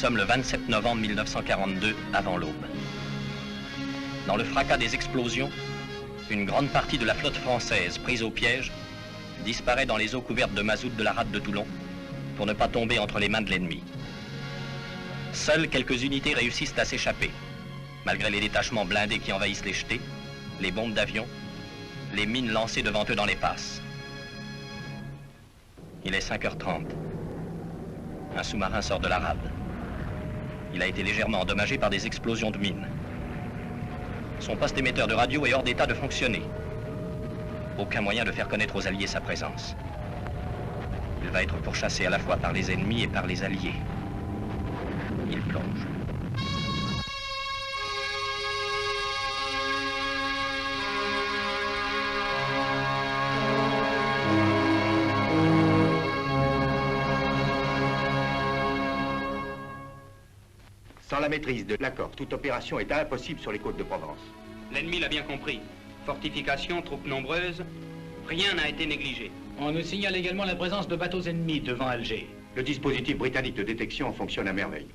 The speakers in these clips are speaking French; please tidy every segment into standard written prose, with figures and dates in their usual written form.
sommes le 27 novembre 1942, avant l'aube. Dans le fracas des explosions, une grande partie de la flotte française, prise au piège, disparaît dans les eaux couvertes de mazout de la rade de Toulon pour ne pas tomber entre les mains de l'ennemi. Seules quelques unités réussissent à s'échapper, malgré les détachements blindés qui envahissent les jetés, les bombes d'avion, les mines lancées devant eux dans les passes. Il est 5h30. Un sous-marin sort de la rade. Il a été légèrement endommagé par des explosions de mines. Son poste émetteur de radio est hors d'état de fonctionner. Aucun moyen de faire connaître aux Alliés sa présence. Il va être pourchassé à la fois par les ennemis et par les Alliés. Il plonge. Sans la maîtrise de l'accord, toute opération est impossible sur les côtes de Provence. L'ennemi l'a bien compris. Fortifications, troupes nombreuses, rien n'a été négligé. On nous signale également la présence de bateaux ennemis devant Alger. Le dispositif britannique de détection fonctionne à merveille.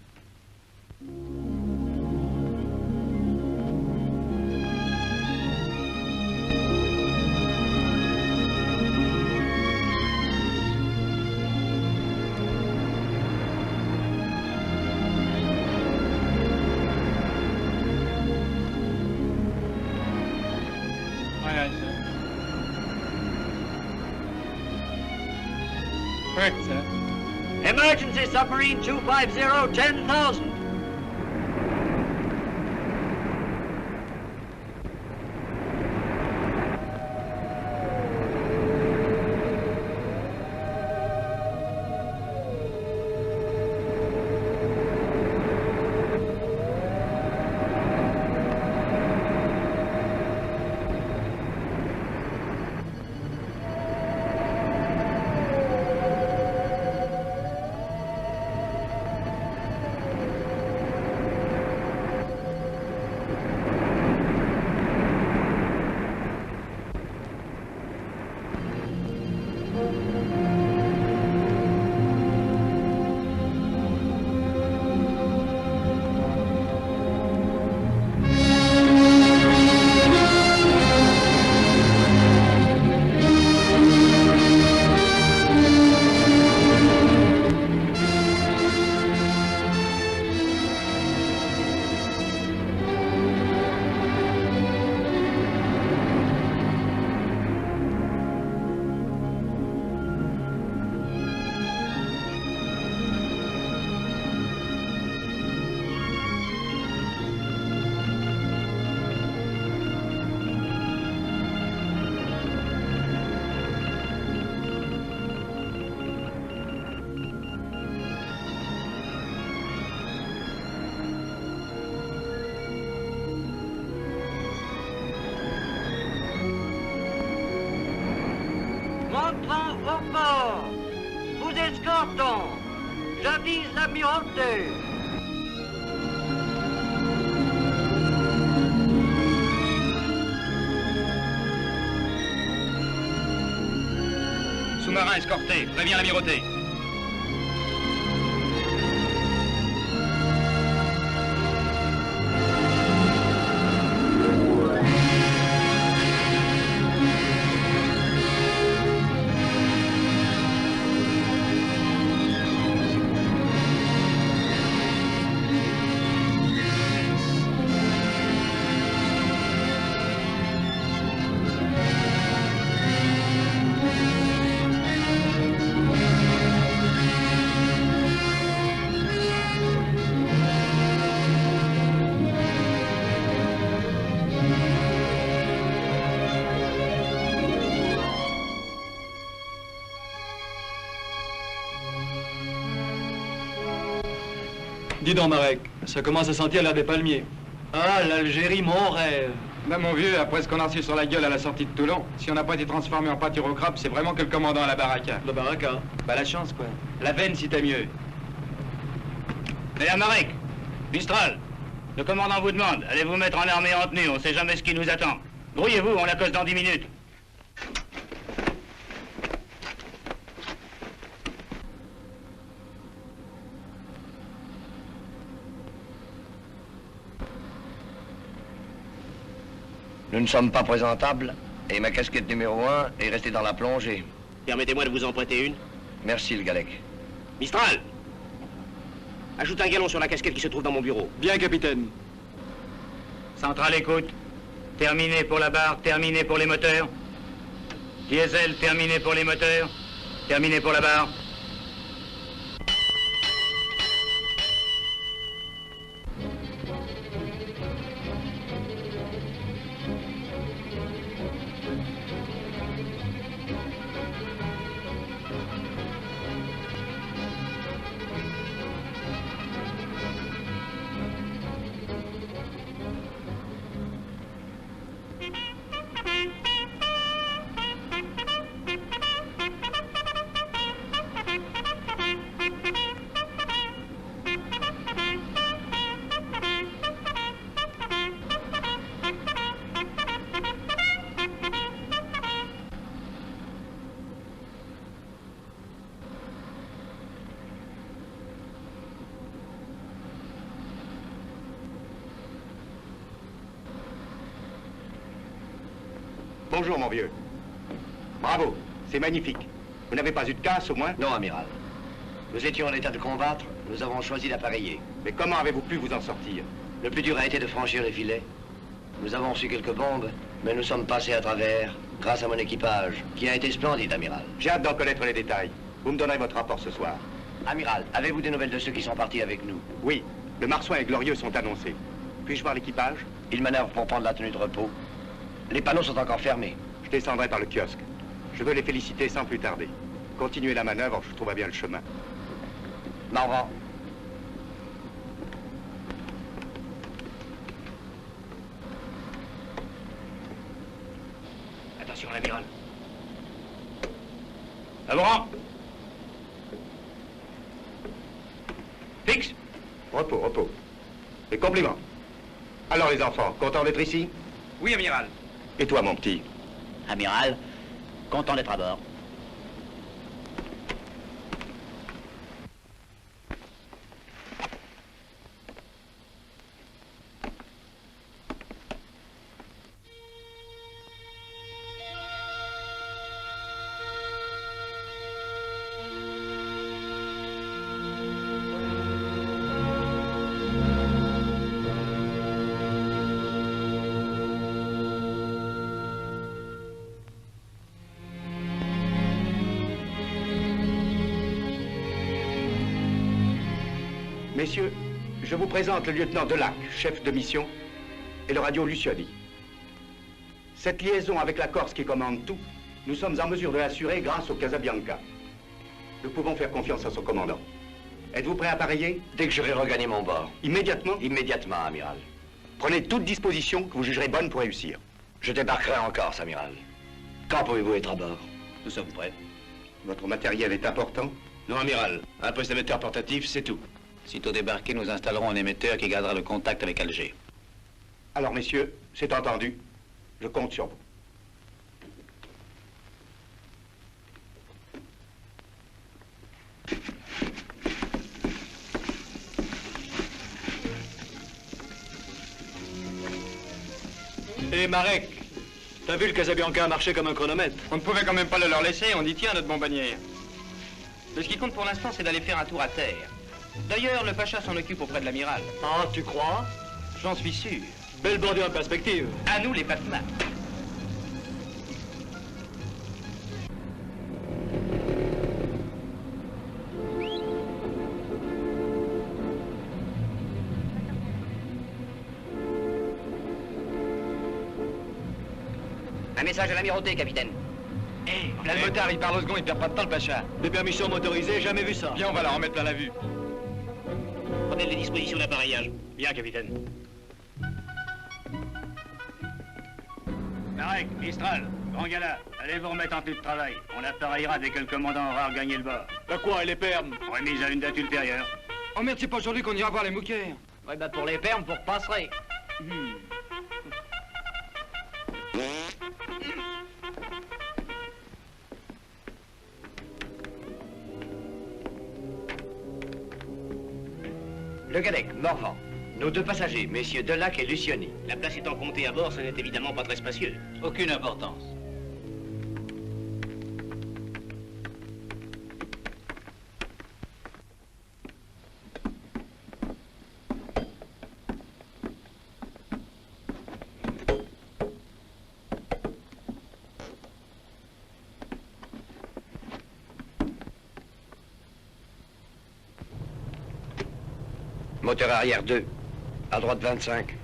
Emergency submarine 250, 10,000. Montrons au port. Vous escortons. J'avise l'Amirauté. Sous-marin escorté, préviens l'Amirauté. Dis donc, Marek, ça commence à sentir l'air des palmiers. Ah, l'Algérie, mon rêve. Ben mon vieux, après ce qu'on a reçu sur la gueule à la sortie de Toulon, si on n'a pas été transformé en pâture au crabe, c'est vraiment que le commandant à la baraka. La baraka? Bah la chance, quoi. La veine, si t'as mieux. Mesdames Marek, Mistral, le commandant vous demande, allez vous mettre en armée en tenue, on sait jamais ce qui nous attend. Grouillez-vous, on la cause dans 10 minutes. Nous ne sommes pas présentables et ma casquette numéro 1 est restée dans la plongée. Permettez-moi de vous en prêter une. Merci, le Galec. Mistral! Ajoute un gallon sur la casquette qui se trouve dans mon bureau. Bien, capitaine. Centrale, écoute. Terminé pour la barre, terminé pour les moteurs. Diesel, terminé pour les moteurs. Terminé pour la barre. Bonjour, mon vieux. Bravo, c'est magnifique. Vous n'avez pas eu de casse, au moins? Non, amiral. Nous étions en état de combattre, nous avons choisi d'appareiller. Mais comment avez-vous pu vous en sortir? Le plus dur a été de franchir les filets. Nous avons reçu quelques bombes, mais nous sommes passés à travers grâce à mon équipage, qui a été splendide, amiral. J'ai hâte d'en connaître les détails. Vous me donnerez votre rapport ce soir. Amiral, avez-vous des nouvelles de ceux qui sont partis avec nous? Oui, le Marsouin et Glorieux sont annoncés. Puis-je voir l'équipage? Ils manœuvrent pour prendre la tenue de repos. Les panneaux sont encore fermés. Je descendrai par le kiosque. Je veux les féliciter sans plus tarder. Continuez la manœuvre, je trouverai bien le chemin. Marvan. Attention, l'amiral. Avant. Fixe. Repos, repos. Et compliments. Alors les enfants, contents d'être ici? Oui, amiral. Et toi, mon petit? Amiral, content d'être à bord. Messieurs, je vous présente le lieutenant Delac, chef de mission, et le radio Lucioni. Cette liaison avec la Corse qui commande tout, nous sommes en mesure de l'assurer grâce au Casabianca. Nous pouvons faire confiance à son commandant. Êtes-vous prêt à appareiller? Dès que j'aurai regagné mon bord. Immédiatement? Immédiatement, amiral. Prenez toutes dispositions que vous jugerez bonnes pour réussir. Je débarquerai en Corse, amiral. Quand pouvez-vous être à bord? Nous sommes prêts. Votre matériel est important? Non, amiral. Un poste émetteur portatif, c'est tout. Sitôt débarqué, nous installerons un émetteur qui gardera le contact avec Alger. Alors, messieurs, c'est entendu. Je compte sur vous. Hé, Marek, t'as vu le Casabianca marcher comme un chronomètre? On ne pouvait quand même pas le leur laisser, on y tient notre bombardière. Ce qui compte pour l'instant, c'est d'aller faire un tour à terre. D'ailleurs, le Pacha s'en occupe auprès de l'amiral. Ah, tu crois? J'en suis sûr. Belle bordure en perspective. À nous, les Patnas. Un message à l'amirauté, capitaine. Hé, là, le motard, il parle au second, il perd pas de temps, le Pacha. Des permissions motorisées, jamais vu ça. Bien, on va leur en mettre plein la vue. Prenez les dispositions d'appareillage. Bien, capitaine. Marek, Mistral, Grand Gala, allez vous remettre en tenue de travail. On appareillera dès que le commandant aura regagné le bord. Bah quoi, et les permes? Remise à une date ultérieure. Oh merde, c'est pas aujourd'hui qu'on ira voir les mouquères. Ouais, bah pour les permes, vous repasserez. Le Gadec, Morvan. Nos 2 passagers, messieurs Delac et Lucioni. La place étant comptée à bord, ce n'est évidemment pas très spacieux. Aucune importance. Moteur arrière 2, à droite 25.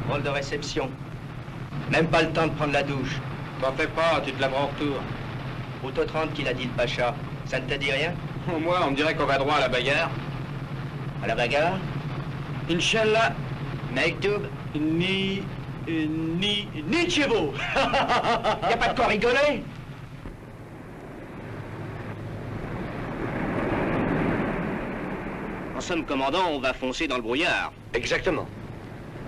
Rôle de réception. Même pas le temps de prendre la douche. T'en fais pas, tu te laveras en retour. Route 30 qu'il a dit le Pacha. Ça ne te dit rien? Au moins, on me dirait qu'on va droit à la bagarre. À la bagarre? Inch'Allah, Mektoub? ni chez vous. Y a pas de quoi rigoler? En somme, commandant, on va foncer dans le brouillard. Exactement.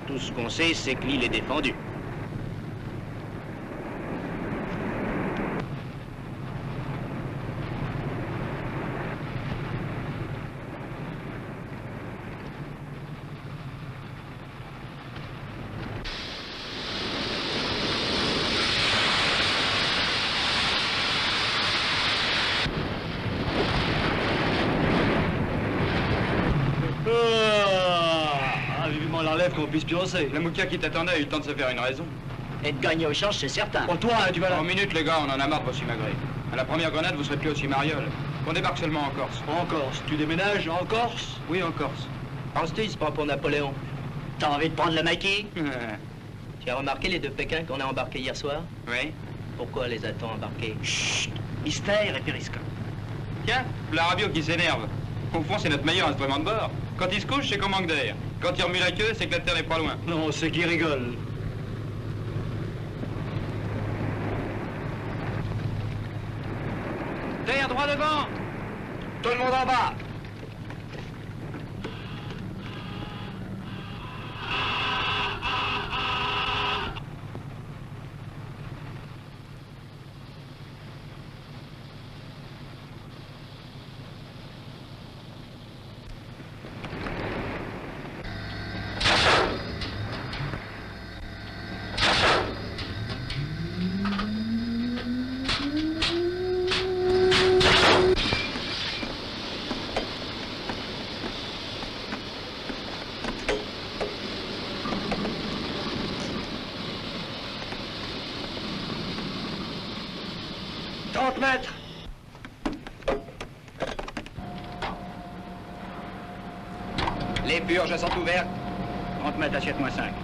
Tout ce qu'on sait, c'est que l'île est défendue. Vivement l'enlève qu'on puisse pioncer. La moukia qui t'attendait a eu le temps de se faire une raison. Et de gagner au change, c'est certain. Pour toi, tu vas là. En minute, les gars, on en a marre de vos simagrées. À la première grenade, vous serez plus au Cimariol. On débarque seulement en Corse. En Corse. Tu déménages en Corse? Oui, en Corse. Penses-tu, c'est pas pour Napoléon? T'as envie de prendre le maquis? Tu as remarqué les 2 Pékins qu'on a embarqués hier soir? Oui. Pourquoi les a-t-on embarqués? Chut! Mystère et périscope. Tiens, la radio qui s'énerve. Au fond, c'est notre meilleur instrument de bord. Quand il se couche, c'est qu'on manque d'air. Quand il remue la queue, c'est que la Terre n'est pas loin. Non, c'est qui rigole. Terre droit devant! Tout le monde en bas! Mètres. Les purges sont ouvertes. 30 mètres, assiette-moi 5.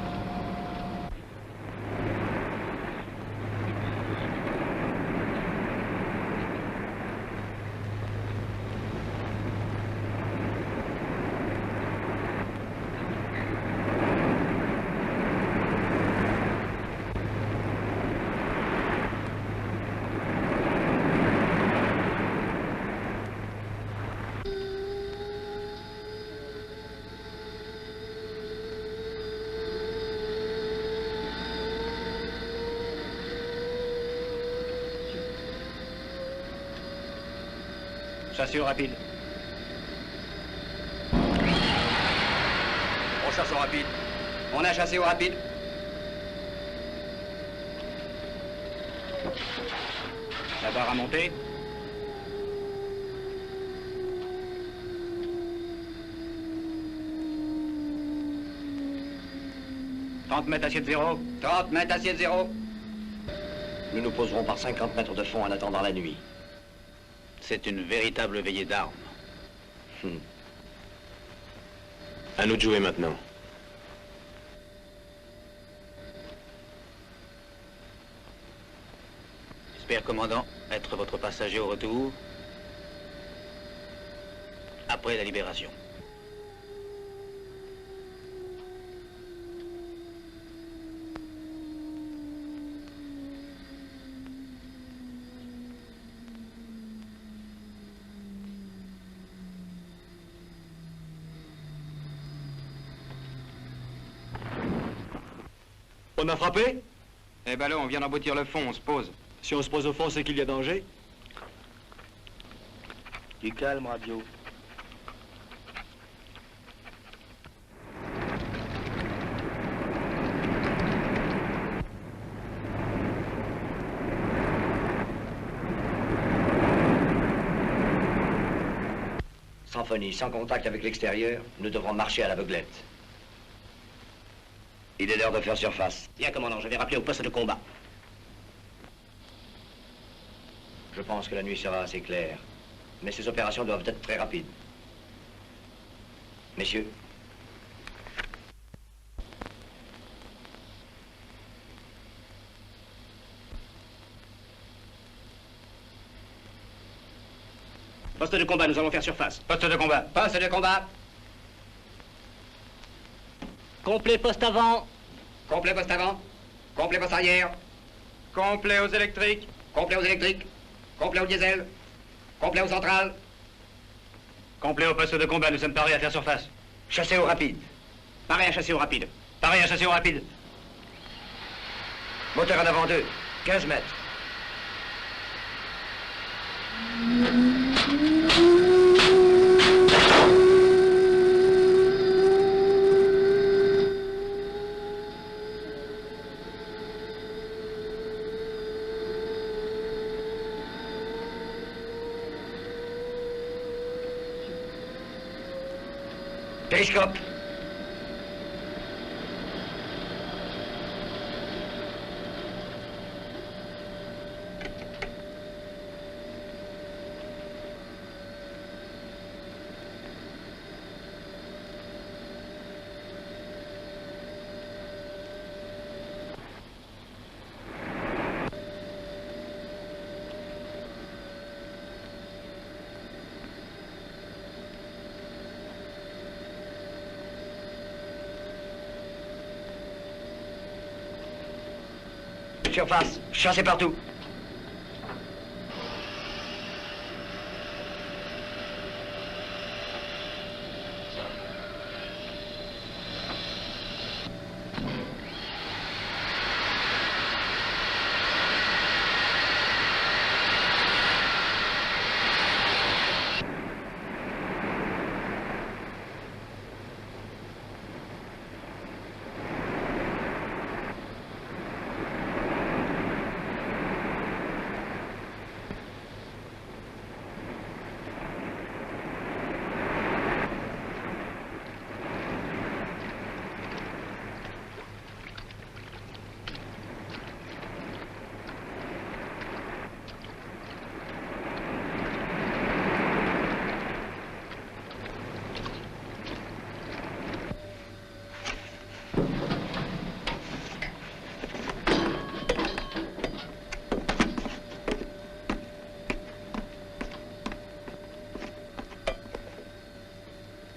Chassé au rapide. On chasse au rapide. On a chassé au rapide. La barre à monter. 30 mètres assiette zéro. 30 mètres assiette zéro. Nous nous poserons par 50 mètres de fond en attendant la nuit. C'est une véritable veillée d'armes. À nous de jouer maintenant. J'espère, commandant, être votre passager au retour. Après la libération. On a frappé? Eh ben là, on vient d'emboutir le fond, on se pose. Si on se pose au fond, c'est qu'il y a danger? Du calme, radio. Sans phonie, sans contact avec l'extérieur, nous devrons marcher à l'aveuglette. Il est l'heure de faire surface. Bien, commandant, je vais rappeler au poste de combat. Je pense que la nuit sera assez claire. Mais ces opérations doivent être très rapides. Messieurs. Poste de combat, nous allons faire surface. Poste de combat. Poste de combat. Complet poste avant. Complet poste avant. Complet poste arrière. Complet aux électriques. Complet aux électriques. Complet au diesel. Complet aux centrales. Complet au poste de combat, nous sommes parés à faire surface. Chassé au rapide. Pareil à chasser au rapide. Pareil à chasser au rapide. Moteur en avant 2. 15 mètres. Périscope. Surface, chassez partout.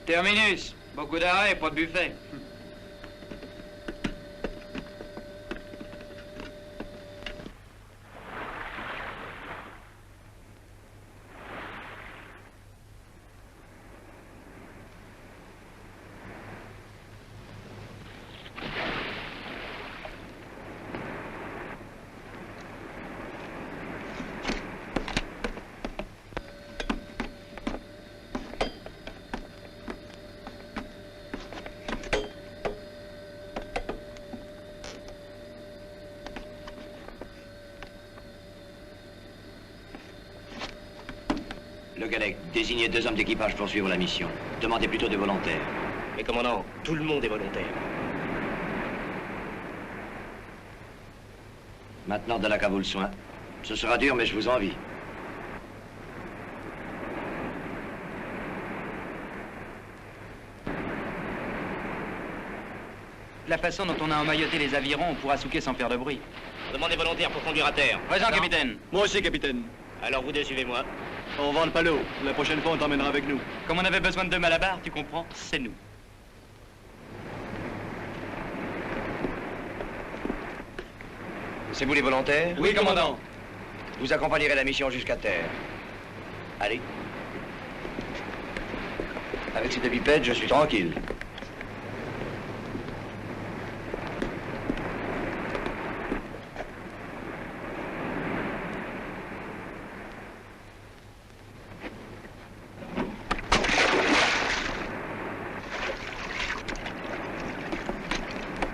Terminus. Beaucoup d'arrêts et pas de buffet. Le Galec, désignez 2 hommes d'équipage pour suivre la mission. Demandez plutôt des volontaires. Mais commandant, tout le monde est volontaire. Maintenant, Delac a vaut le soin. Ce sera dur, mais je vous envie. La façon dont on a emmailloté les avirons, on pourra souquer sans faire de bruit. Demandez volontaire pour conduire à terre. Présent, capitaine. Moi aussi, capitaine. Alors vous deux, suivez-moi. On vend le palot. La prochaine fois, on t'emmènera avec nous. Comme on avait besoin de deux malabars, tu comprends, c'est nous. C'est vous les volontaires? Oui, commandant. Vous accompagnerez la mission jusqu'à terre. Allez. Avec cette bipède, je suis tranquille.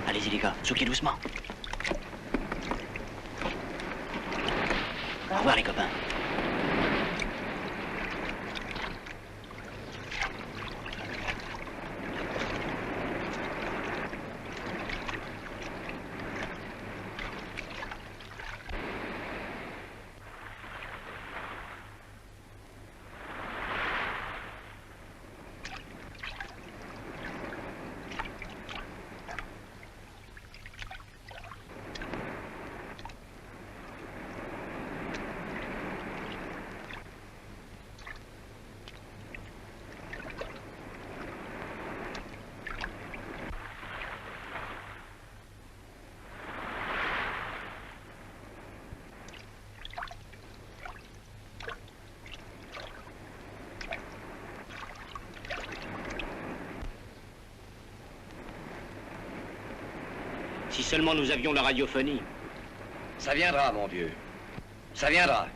Allez-y les gars, souquez doucement. Au revoir les copains. Si seulement nous avions la radiophonie. Ça viendra, mon vieux. Ça viendra.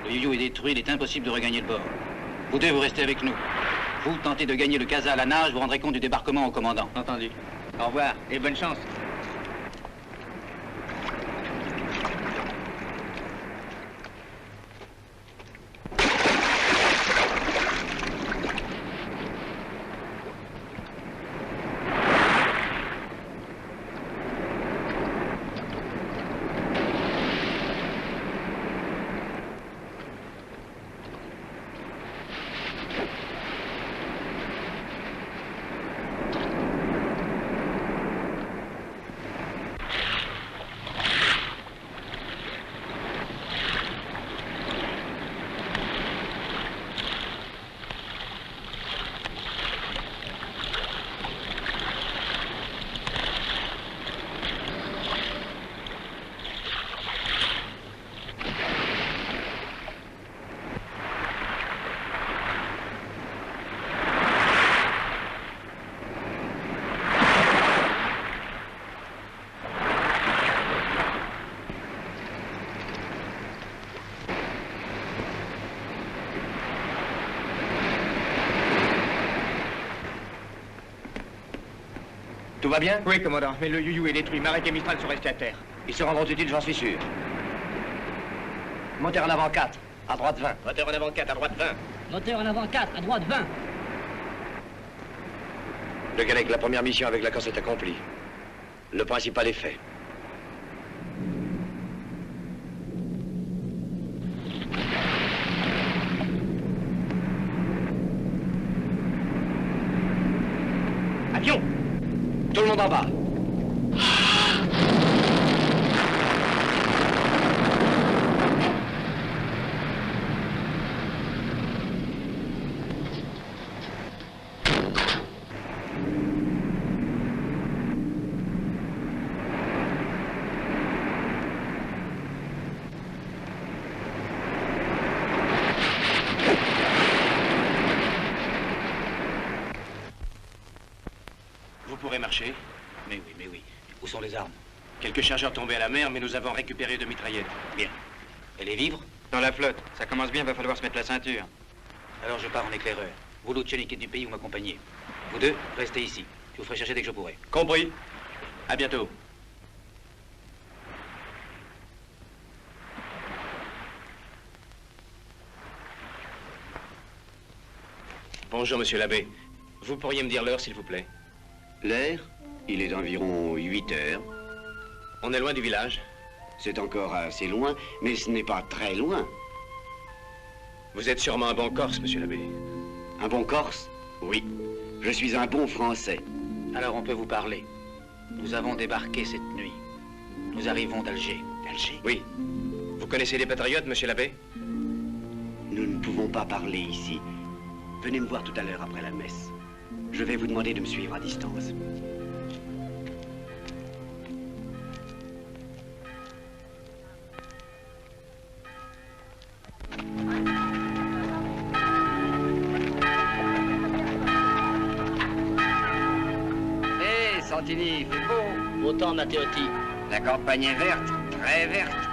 Le yo-yo est détruit, il est impossible de regagner le bord. Vous deux, vous restez avec nous. Vous tentez de gagner le Casa à la nage, vous rendrez compte du débarquement au commandant. Entendu. Au revoir et bonne chance. Tout va bien? Oui, commandant, mais le you-you est détruit. Marek et Mistral sont restés à terre. Ils se rendront utiles, j'en suis sûr. Moteur en avant 4, à droite 20. Moteur en avant 4, à droite 20. Moteur en avant 4, à droite 20. Le Galec, la première mission avec la Corse est accomplie. Le principal est fait. Avion! Tout le monde en bas. Vous pourrez marcher? Mais oui, mais oui. Où sont les armes? Quelques chargeurs tombés à la mer, mais nous avons récupéré 2 mitraillettes. Bien. Et les vivres? Dans la flotte. Ça commence bien, va falloir se mettre la ceinture. Alors je pars en éclaireur. Vous, Luciani, qui est du pays, vous m'accompagnez. Vous deux, restez ici. Je vous ferai chercher dès que je pourrai. Compris. À bientôt. Bonjour, monsieur l'abbé. Vous pourriez me dire l'heure, s'il vous plaît? L'heure, il est d'environ 8 heures. On est loin du village? C'est encore assez loin, mais ce n'est pas très loin. Vous êtes sûrement un bon Corse, monsieur l'abbé. Un bon Corse? Oui. Je suis un bon Français. Alors on peut vous parler. Nous avons débarqué cette nuit. Nous arrivons d'Alger. D'Alger? Oui. Vous connaissez les patriotes, monsieur l'abbé? Nous ne pouvons pas parler ici. Venez me voir tout à l'heure après la messe. Je vais vous demander de me suivre à distance. Hé, Santini, il fait beau. Autant, Matteotti. La campagne est verte, très verte.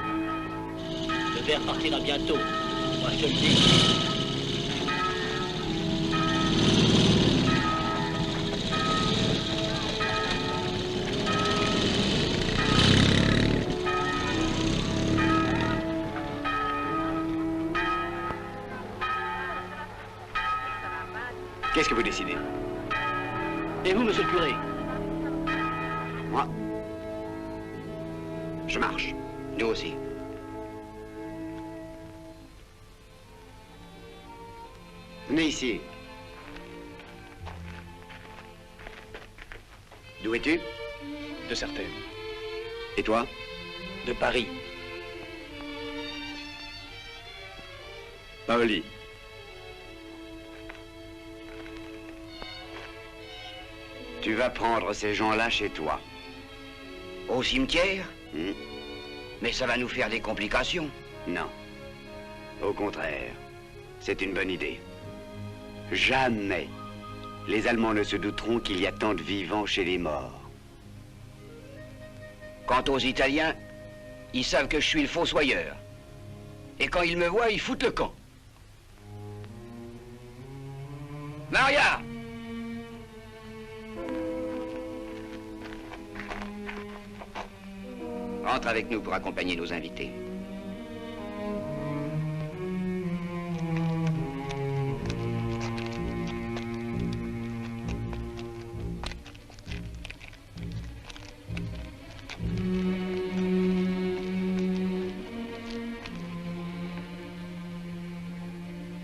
Le verre partira bientôt. Moi, je te le dis. Qu'est-ce que vous décidez? Et vous, monsieur le curé? Moi, je marche. Nous aussi. Venez ici. D'où es-tu? De certaines. Et toi? De Paris. Paoli. Tu vas prendre ces gens-là chez toi. Au cimetière? Mais ça va nous faire des complications. Non. Au contraire, c'est une bonne idée. Jamais les Allemands ne se douteront qu'il y a tant de vivants chez les morts. Quant aux Italiens, ils savent que je suis le fossoyeur. Et quand ils me voient, ils foutent le camp. Maria! Rentre avec nous pour accompagner nos invités.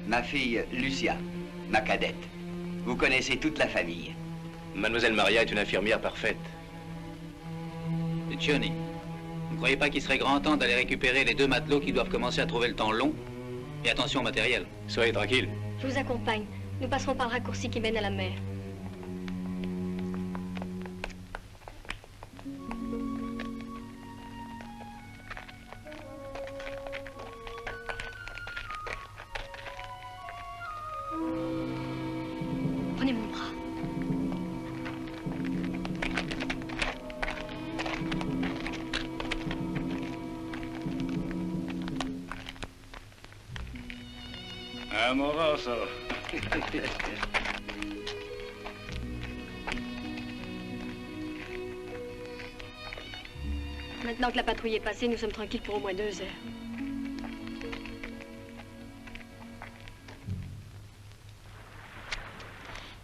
Ma fille, Lucia, ma cadette. Vous connaissez toute la famille. Mademoiselle Maria est une infirmière parfaite. Luciani, vous ne croyez pas qu'il serait grand temps d'aller récupérer les 2 matelots qui doivent commencer à trouver le temps long? Et attention au matériel. Soyez tranquille. Je vous accompagne. Nous passerons par le raccourci qui mène à la mer. Prenez mon bras. Amoroso. Maintenant que la patrouille est passée, nous sommes tranquilles pour au moins 2 heures.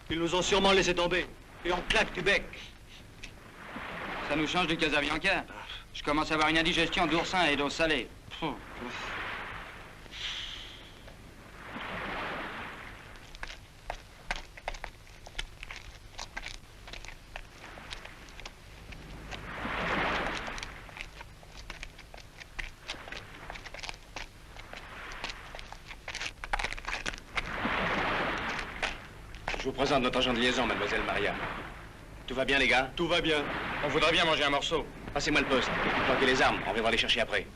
Ils nous ont sûrement laissé tomber. Et on claque du bec. Ça nous change du Casabianca. Je commence à avoir une indigestion d'oursin et d'eau salée. Je vous présente notre agent de liaison, mademoiselle Maria. Tout va bien, les gars? Tout va bien. On voudrait bien manger un morceau. Passez-moi le poste. Planquez les armes, on viendra les chercher après.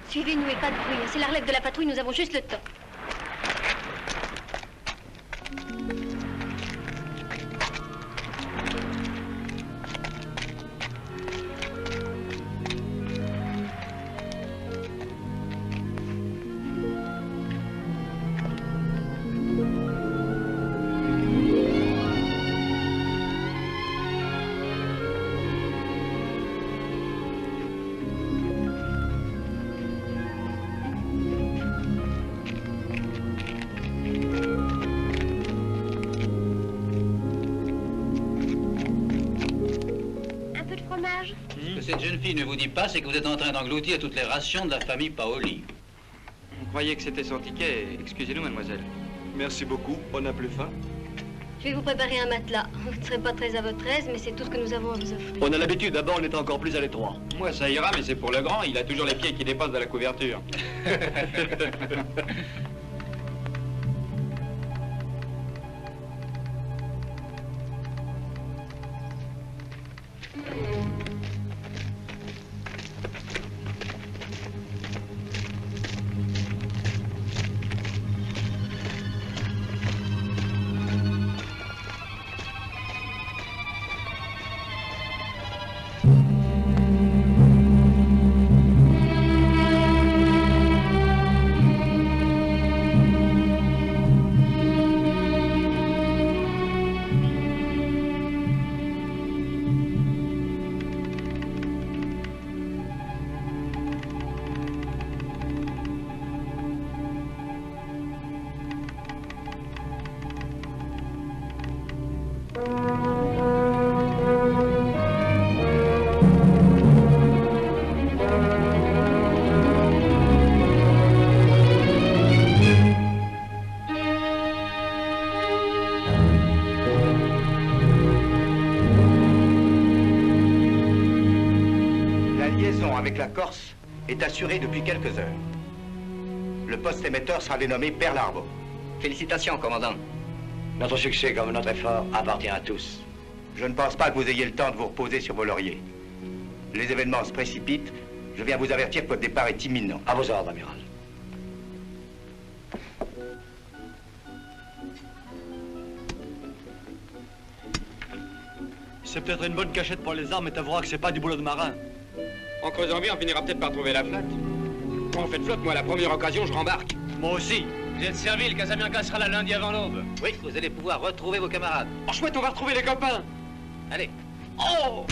Suivez-nous et pas de bruit. C'est la relève de la patrouille, nous avons juste le temps. Ce que cette jeune fille ne vous dit pas, c'est que vous êtes en train d'engloutir toutes les rations de la famille Paoli. On croyait que c'était son ticket. Excusez-nous, mademoiselle. Merci beaucoup. On n'a plus faim. Je vais vous préparer un matelas. Vous ne serez pas très à votre aise, mais c'est tout ce que nous avons à vous offrir. On a l'habitude. D'abord, on est encore plus à l'étroit. Moi, ça ira, mais c'est pour le grand. Il a toujours les pieds qui dépassent de la couverture. Avec la Corse est assuré depuis quelques heures. Le poste émetteur sera dénommé Pearl Harbor. Félicitations, commandant. Notre succès comme notre effort appartient à tous. Je ne pense pas que vous ayez le temps de vous reposer sur vos lauriers. Les événements se précipitent. Je viens vous avertir que votre départ est imminent. À vos ordres, amiral. C'est peut-être une bonne cachette pour les armes, mais t'avoueras que c'est pas du boulot de marin. En creusant bien, on finira peut-être par trouver la flotte. Quand on fait de flotte, moi, à la première occasion, je rembarque. Moi aussi. Vous êtes servi, le Casabianca sera là lundi avant l'aube. Oui, vous allez pouvoir retrouver vos camarades. Oh, chouette, on va retrouver les copains. Allez. Oh!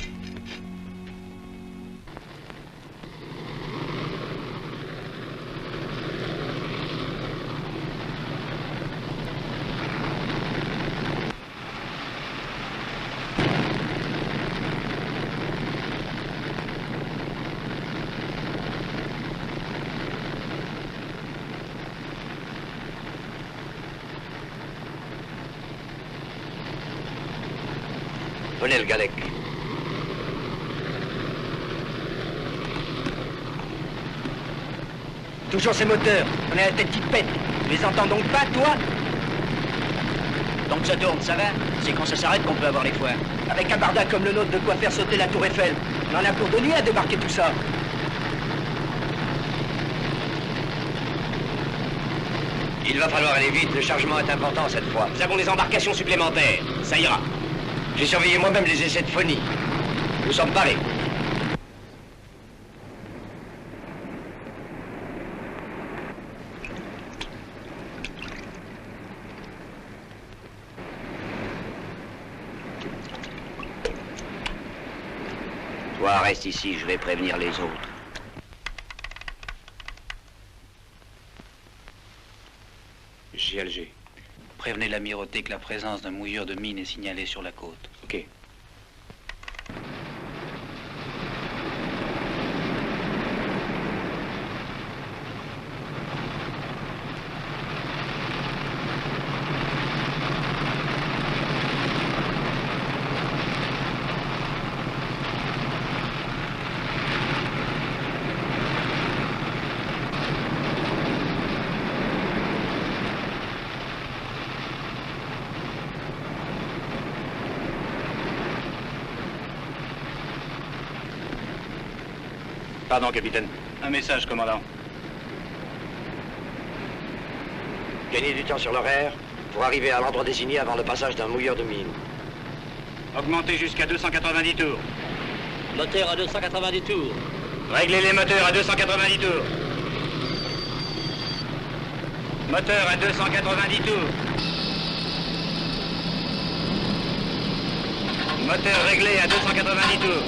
Venez, le Galec. Toujours ces moteurs. On a la tête qui pète. Tu les entends donc pas, toi? Donc ça tourne, ça va? C'est quand ça s'arrête qu'on peut avoir les foires. Avec un barda comme le nôtre, de quoi faire sauter la tour Eiffel. On en a pour 2 nuits à débarquer tout ça. Il va falloir aller vite, le chargement est important cette fois. Nous avons des embarcations supplémentaires. Ça ira. J'ai surveillé moi-même les essais de phonie. Nous sommes parés. Toi, reste ici, je vais prévenir les autres. JLG. Prévenez l'amirauté que la présence d'un mouilleur de mine est signalée sur la côte. Ok. Pardon, capitaine. Un message, commandant. Gagnez du temps sur l'horaire pour arriver à l'endroit désigné avant le passage d'un mouilleur de mine. Augmentez jusqu'à 290 tours. Moteur à 290 tours. Réglez les moteurs à 290 tours. Moteur à 290 tours. Moteur réglé à 290 tours.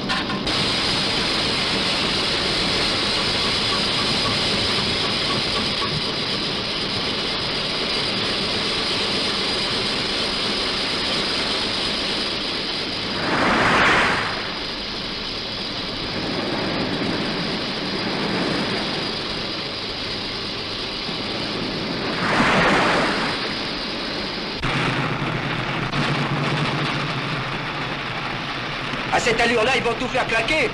À cette allure-là, ils vont tout faire claquer.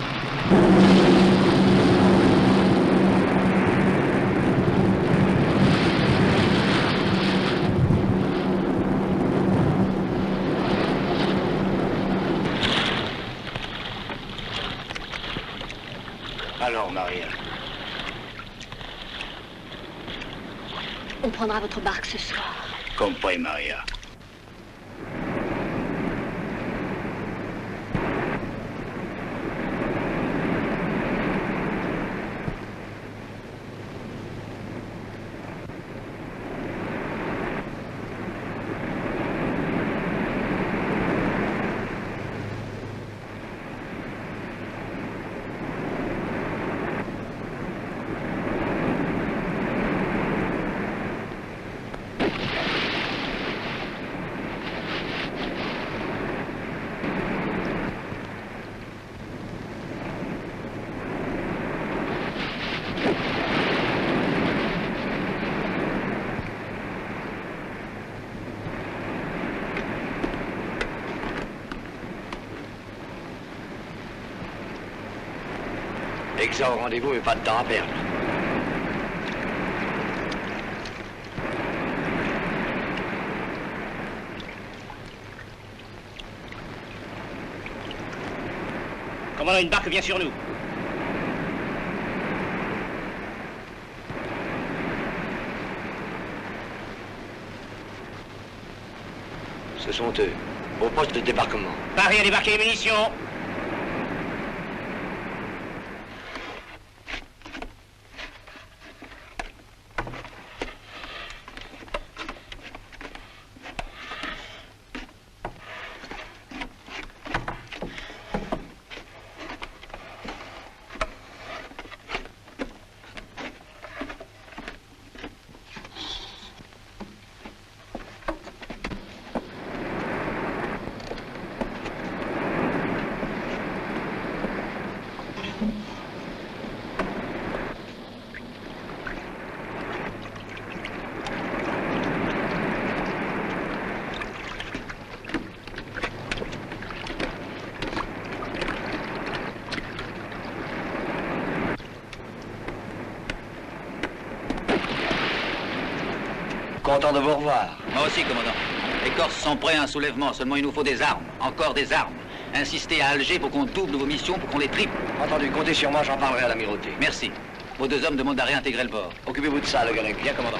Alors, Maria. On prendra votre barque ce soir. Compris, Maria. Exa au rendez-vous, mais pas de temps à perdre. Commandant, une barque vient sur nous. Ce sont eux, au poste de débarquement. Paris à débarquer les munitions. Content de vous revoir. Moi aussi, commandant. Les Corses sont prêts à un soulèvement, seulement il nous faut des armes. Encore des armes. Insistez à Alger pour qu'on double vos missions, pour qu'on les triple. Entendu, comptez sur moi, j'en parlerai à l'amirauté. Merci. Vos deux hommes demandent à réintégrer le port. Occupez-vous de ça, le Galec. Bien, commandant.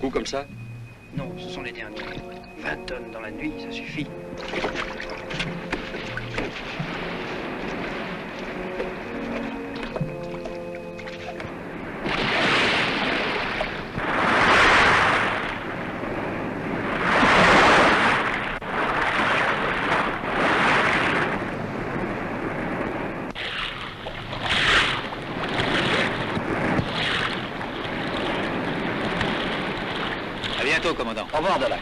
beaucoup comme ça? Non, ce sont les derniers. 20 tonnes dans la nuit, ça suffit. À bientôt, commandant. Au revoir, Delac.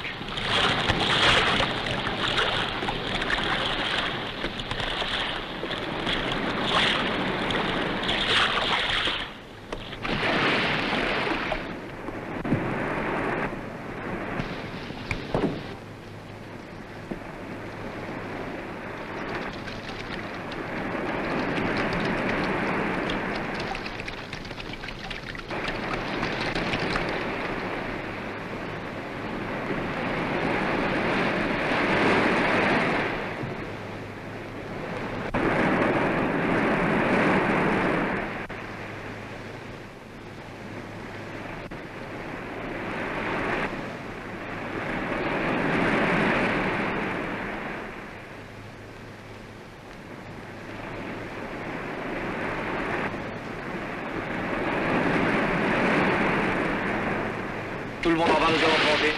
Tout le monde en va, nous allons monter.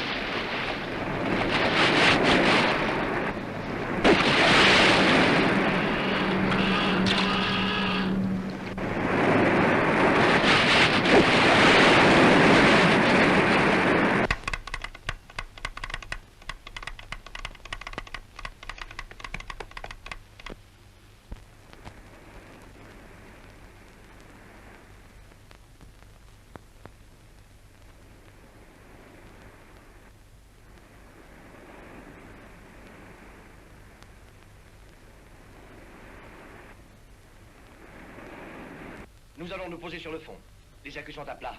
Nous allons nous poser sur le fond. Les accus sont à plat.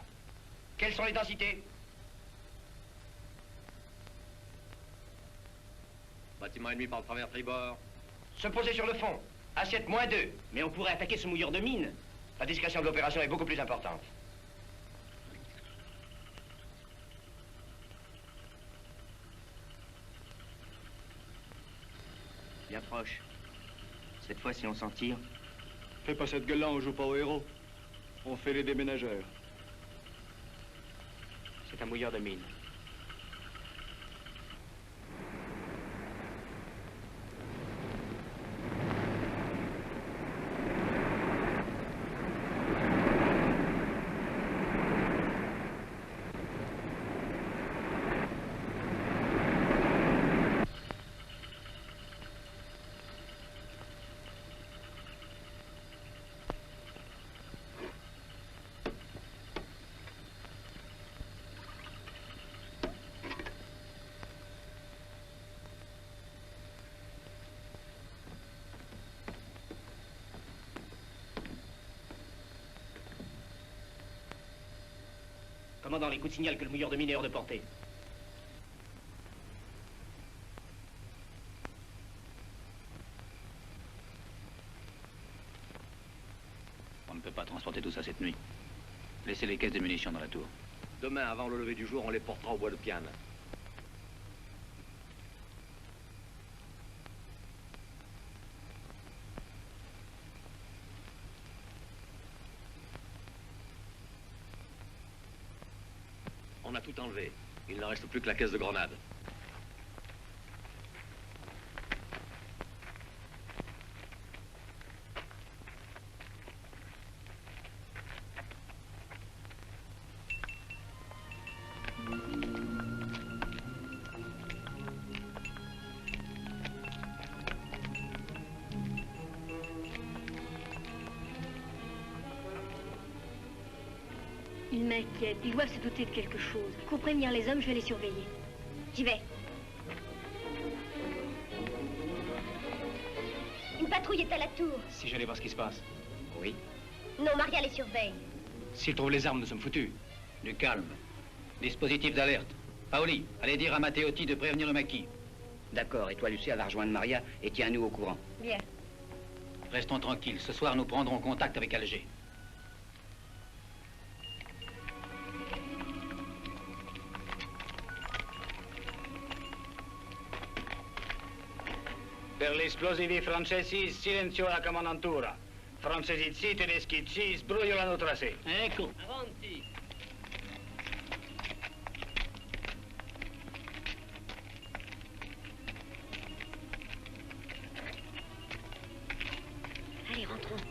Quelles sont les densités? Bâtiment ennemi par le travers tribord. Se poser sur le fond. Assiette -2. Mais on pourrait attaquer ce mouilleur de mine. La discrétion de l'opération est beaucoup plus importante. Bien proche. Cette fois, si on s'en tire. Fais pas cette gueule-là, on joue pas aux héros. On fait les déménageurs. C'est un mouilleur de mine. Commandant, les coups de signal que le mouilleur de mine est hors de portée. On ne peut pas transporter tout ça cette nuit. Laissez les caisses de munitions dans la tour. Demain, avant le lever du jour, on les portera au bois de Piane. On a tout enlevé. Il ne reste plus que la caisse de grenades. Ils m'inquiètent. Ils doivent se douter de quelque chose. Pour prévenir les hommes, je vais les surveiller. J'y vais. Une patrouille est à la tour. Si j'allais voir ce qui se passe. Oui. Non, Maria les surveille. S'ils trouvent les armes, nous sommes foutus. Du calme. Dispositif d'alerte. Paoli, allez dire à Matteotti de prévenir le maquis. D'accord, et toi, Lucia, va rejoindre Maria et tiens-nous au courant. Bien. Restons tranquilles. Ce soir, nous prendrons contact avec Alger. Per gli esplosivi francesi, silenzio alla comandantura. Francesi zitti, tedeschi zitti, sbruglio l'hanno tracé. Ecco, avanti. Allez, rentrons.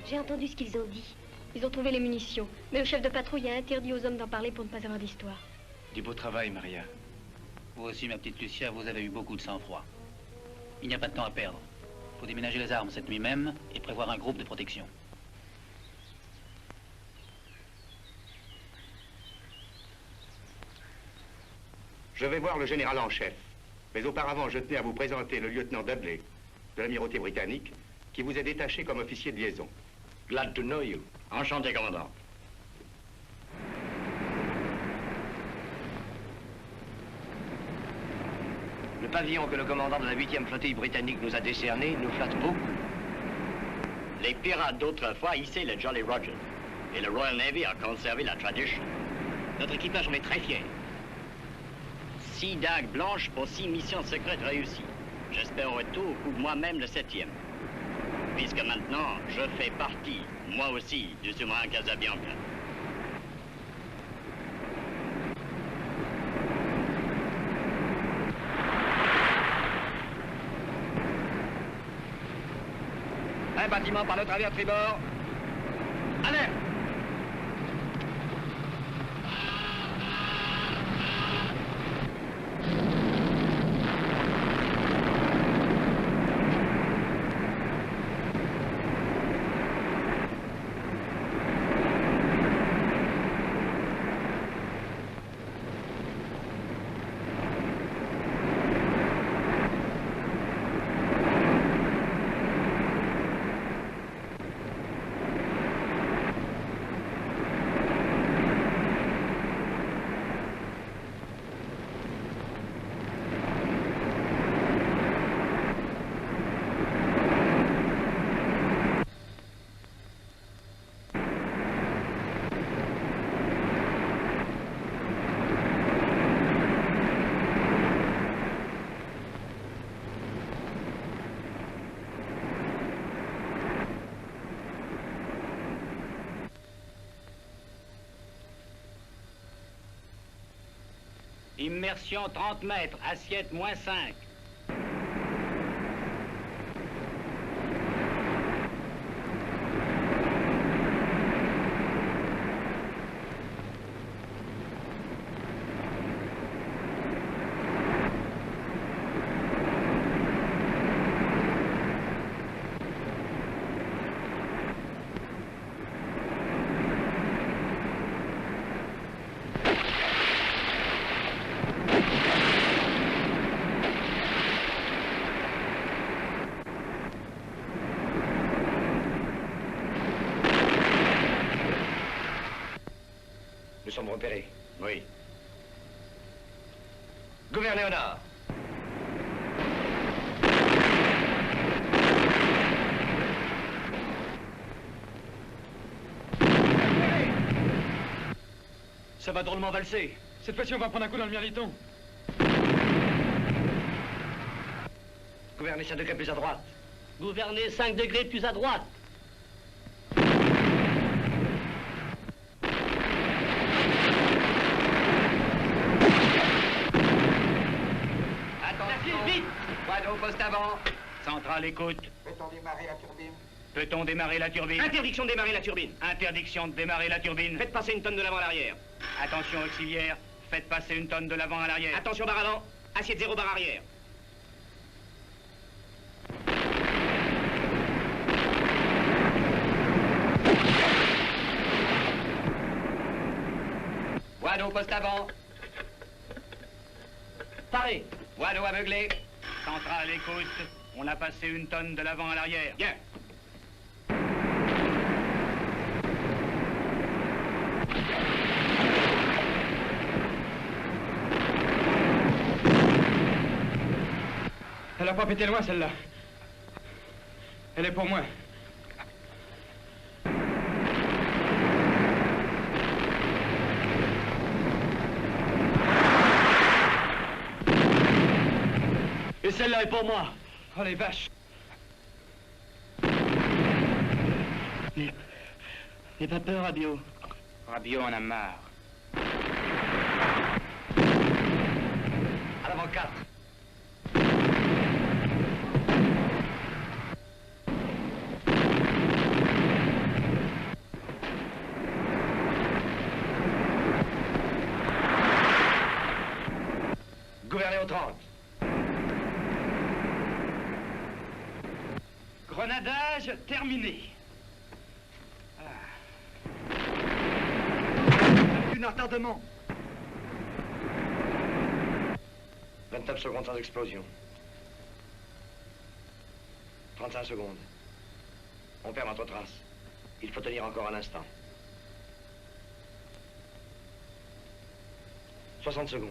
J'ai entendu ce qu'ils ont dit. Ils ont trouvé les munitions, mais le chef de patrouille a interdit aux hommes d'en parler pour ne pas avoir d'histoire. Du beau travail, Maria. Vous aussi, ma petite Lucia, vous avez eu beaucoup de sang-froid. Il n'y a pas de temps à perdre. Il faut déménager les armes cette nuit même et prévoir un groupe de protection. Je vais voir le général en chef. Mais auparavant, je tenais à vous présenter le lieutenant Dudley, de l'amirauté britannique, qui vous est détaché comme officier de liaison. Glad to know you. Enchanté, commandant. Le pavillon que le commandant de la 8e flottille britannique nous a décerné nous flatte beaucoup. Les pirates d'autrefois hissaient le Jolly Roger. Et le Royal Navy a conservé la tradition. Notre équipage en est très fier. 6 dagues blanches pour 6 missions secrètes réussies. J'espère au retour coup de moi-même le 7e. Puisque maintenant, je fais partie, moi aussi, du sous-marin Casabianca. Un bâtiment par le travers tribord. Alerte! Immersion 30 mètres, assiette -5. Nous sommes repérés. Oui. Gouverner au nord. Ça va drôlement valser. Cette fois-ci, on va prendre un coup dans le mirliton. Gouverner 5 degrés plus à droite. Gouverner 5 degrés plus à droite. Vite! Quadro, poste avant. Centrale, écoute. Peut-on démarrer la turbine? Peut-on démarrer la turbine? Interdiction de démarrer la turbine. Interdiction de démarrer la turbine. Faites passer une tonne de l'avant à l'arrière. Attention auxiliaire, faites passer une tonne de l'avant à l'arrière. Attention barre avant, assiette 0 barre arrière. Voie d'eau, poste avant. Paré. Voie d'eau aveuglée. Centrale, écoute. On a passé une tonne de l'avant à l'arrière. Bien. Elle a pas pété loin, celle-là. Elle est pour moi. celle-là est pour moi. Oh les vaches. N'aie pas peur, Rabio. Rabio en a marre. À l'avant 4. Gouverner au 30. Grenadage terminé. Un attardement. 29 secondes sans explosion. 35 secondes. On perd notre trace. Il faut tenir encore un instant. 60 secondes.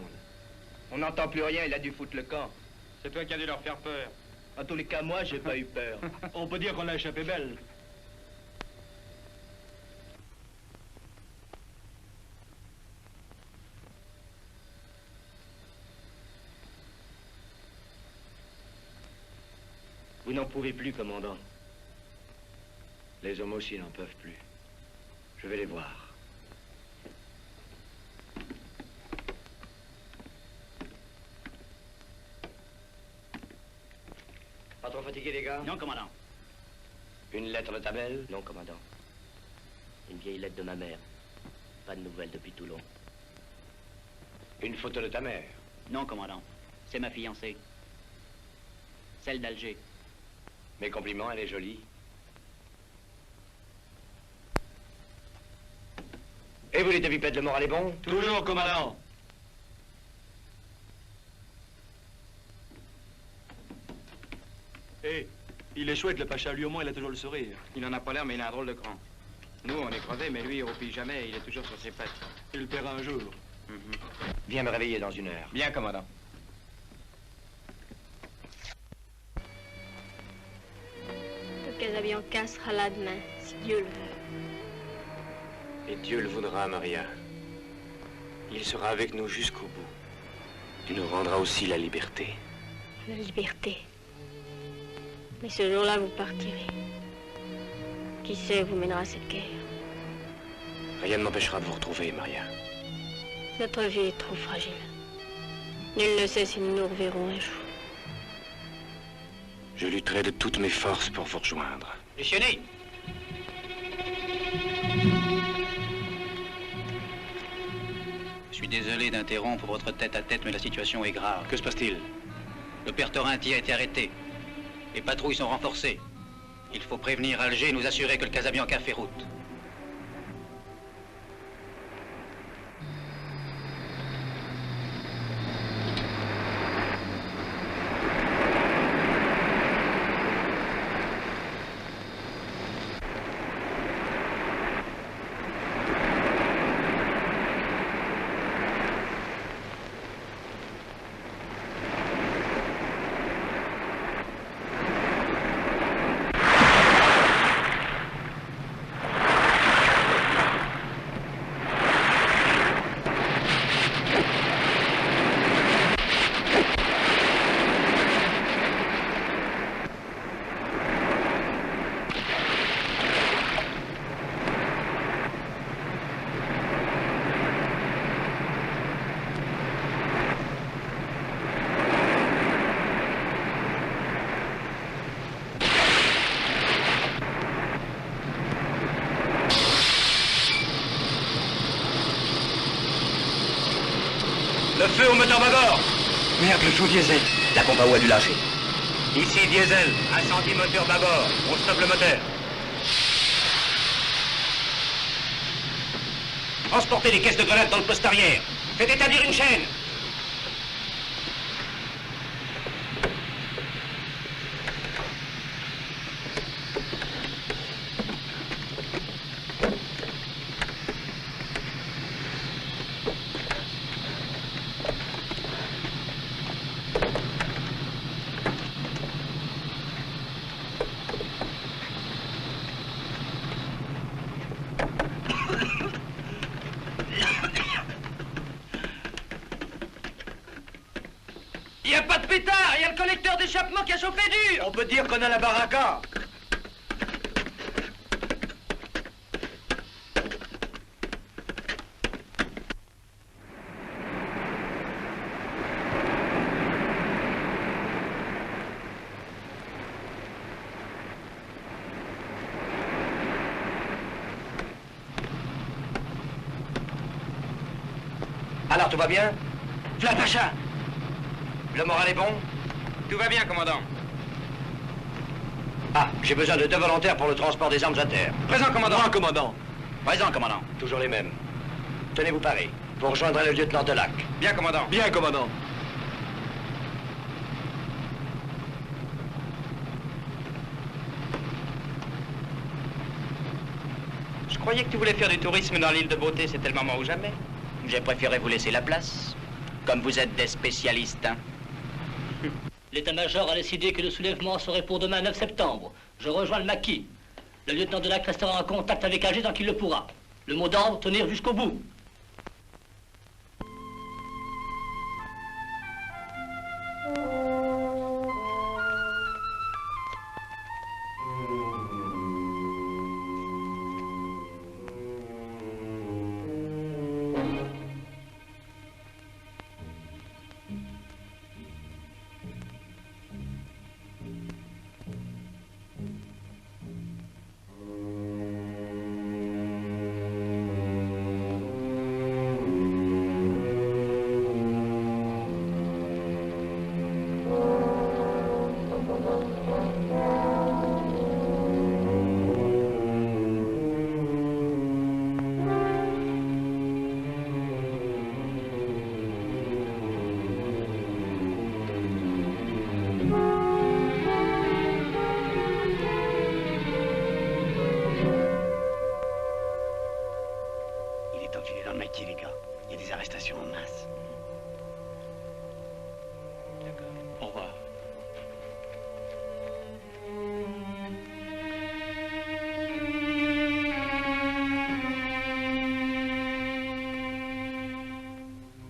On n'entend plus rien, il a dû foutre le camp. C'est toi qui as dû leur faire peur. En tous les cas, moi, j'ai pas eu peur. On peut dire qu'on a échappé belle. Vous n'en pouvez plus, commandant. Les hommes aussi n'en peuvent plus. Je vais les voir. Pas trop fatigué, les gars? Non, commandant. Une lettre de ta belle? Non, commandant. Une vieille lettre de ma mère. Pas de nouvelles depuis Toulon. Une photo de ta mère? Non, commandant. C'est ma fiancée. Celle d'Alger. Mes compliments, elle est jolie. Et vous, les deux pipettes, le moral est bon? Toujours, commandant. Hé, il est chouette, le Pacha. Lui, au moins, il a toujours le sourire. Il en a pas l'air, mais il a un drôle de cran. Nous, on est crevés, mais lui, il roupille jamais. Il est toujours sur ses pattes. Il le paiera un jour. Viens me réveiller dans 1 heure. Bien, commandant. Le Casabianca sera là demain, si Dieu le veut. Et Dieu le voudra, Maria. Il sera avec nous jusqu'au bout. Il nous rendra aussi la liberté. La liberté. Mais ce jour-là, vous partirez. Qui sait où vous mènera cette guerre? Rien ne m'empêchera de vous retrouver, Maria. Notre vie est trop fragile. Nul ne sait si nous nous reverrons un jour. Je lutterai de toutes mes forces pour vous rejoindre. Luciani! Je suis désolé d'interrompre votre tête-à-tête, mais la situation est grave. Que se passe-t-il? Le père Torrenti a été arrêté. Les patrouilles sont renforcées. Il faut prévenir Alger et nous assurer que le Casabianca fait route. Le feu au moteur bâbord! Merde, le faux diesel. La pompe à eau a dû lâcher. Ici, diesel. Incendie moteur bâbord. On stoppe le moteur. Transportez les caisses de grenades dans le poste arrière. Faites établir une chaîne. a pas de pétard, il y a le collecteur d'échappement qui a chauffé dur. On peut dire qu'on a la baraka. Alors, tout va bien? Flapacha! Le moral est bon? Tout va bien, commandant. Ah, j'ai besoin de 2 volontaires pour le transport des armes à terre. Présent, commandant. Moi, commandant. Présent, commandant. Toujours les mêmes. Tenez-vous parés. Vous rejoindrez le lieutenant Delac. Bien, commandant. Bien, commandant. Je croyais que tu voulais faire du tourisme dans l'île de Beauté, c'était le moment ou jamais. J'ai préféré vous laisser la place. Comme vous êtes des spécialistes, hein. L'état-major a décidé que le soulèvement serait pour demain 9 septembre. Je rejoins le maquis. Le lieutenant Delac restera en contact avec AG tant qu'il le pourra. Le mot d'ordre, tenir jusqu'au bout.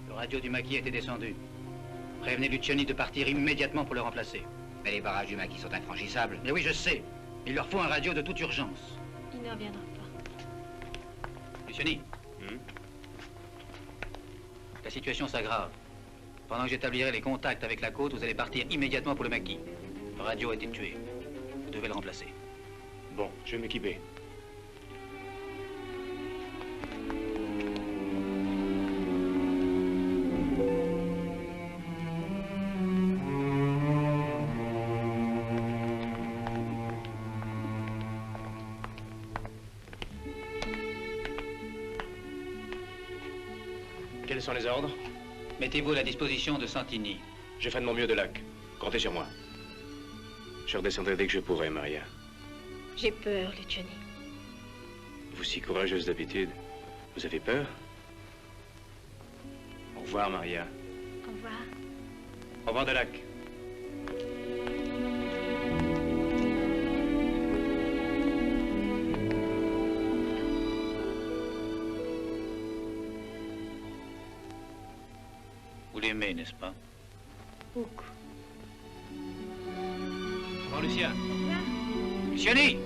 La radio du maquis a été descendue. Prévenez Luciani de partir immédiatement pour le remplacer. Mais les barrages du maquis sont infranchissables. Mais oui, je sais. Il leur faut un radio de toute urgence. Il ne reviendra pas. Luciani. La situation s'aggrave. Pendant que j'établirai les contacts avec la côte, vous allez partir immédiatement pour le maquis. Le radio a été tué. Vous devez le remplacer. Bon, je vais m'équiper. Quels sont les ordres? Mettez-vous à la disposition de Santini. J'ai fait de mon mieux, Delac. Comptez sur moi. Je redescendrai dès que je pourrai, Maria. J'ai peur, Luciani. Vous si courageuse d'habitude. Vous avez peur? Au revoir, Maria. Au revoir. Au revoir, Delac. Vous l'aimez, n'est-ce pas? Beaucoup. Bon, Lucien. Luciani!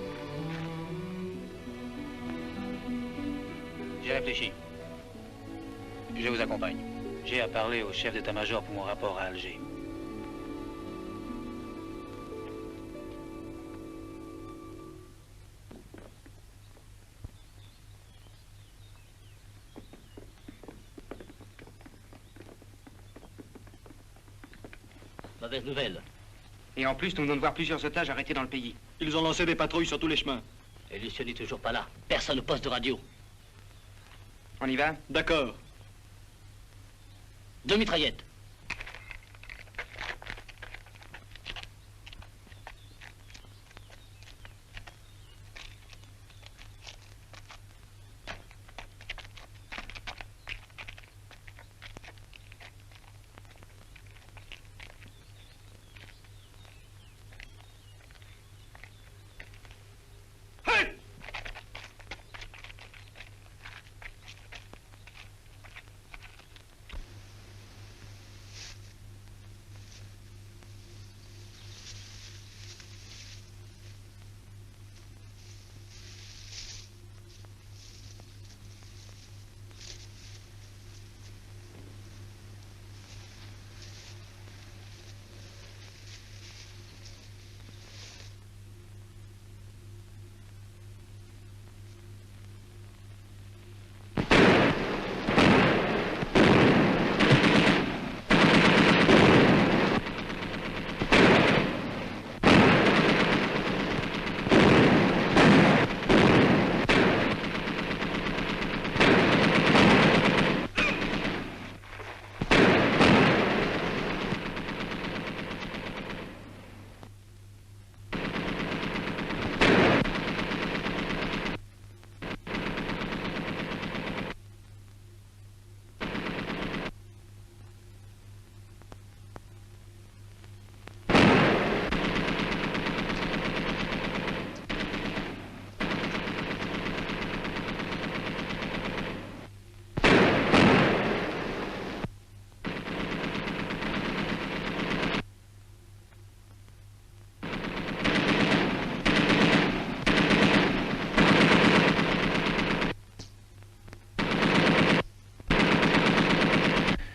J'ai réfléchi. Je vous accompagne. J'ai à parler au chef d'état-major pour mon rapport à Alger. Mauvaise nouvelle. Et en plus, nous venons de voir plusieurs otages arrêtés dans le pays. Ils ont lancé des patrouilles sur tous les chemins. Et Luciani toujours pas là. Personne au poste de radio. On y va? D'accord. 2 mitraillettes.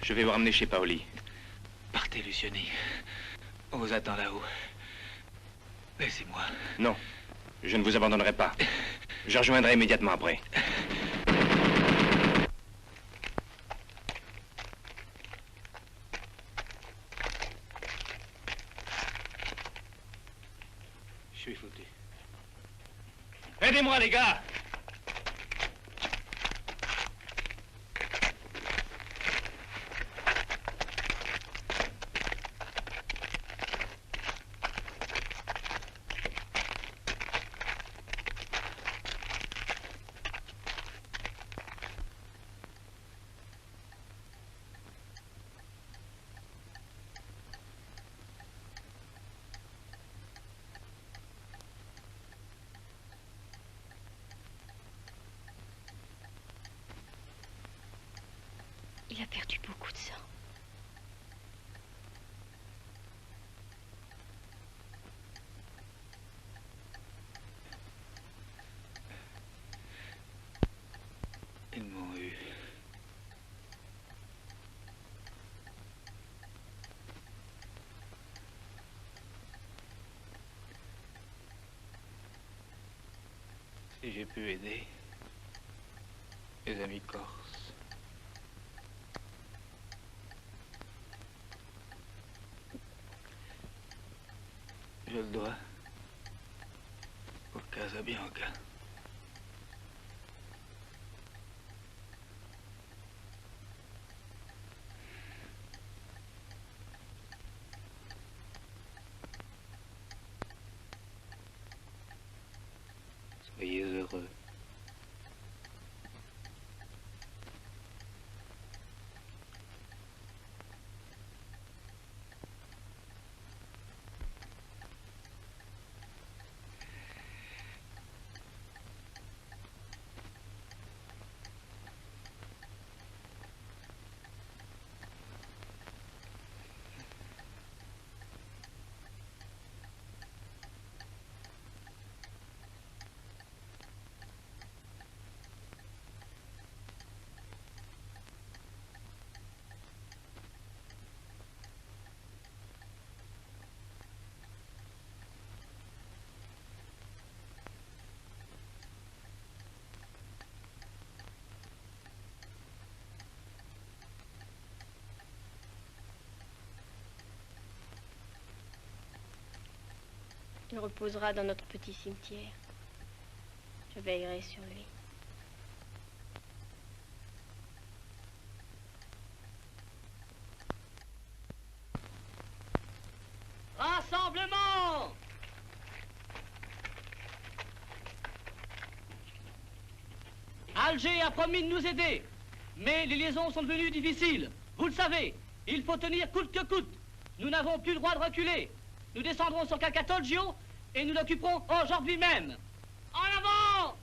Je vais vous ramener chez Paoli. Partez, Luciani. On vous attend là-haut. Laissez-moi. Non, je ne vous abandonnerai pas. Je rejoindrai immédiatement après. Je suis foutu. Aidez-moi, les gars! Il a perdu beaucoup de sang. Ils m'ont eu. Si j'ai pu aider les amis corses. Je le dois pour Casabianca. Soyez heureux. Il reposera dans notre petit cimetière. Je veillerai sur lui. Rassemblement! Alger a promis de nous aider, mais les liaisons sont devenues difficiles. Vous le savez, il faut tenir coûte que coûte. Nous n'avons plus le droit de reculer. Nous descendrons sur Calcatolgio et nous l'occuperons aujourd'hui même. En avant!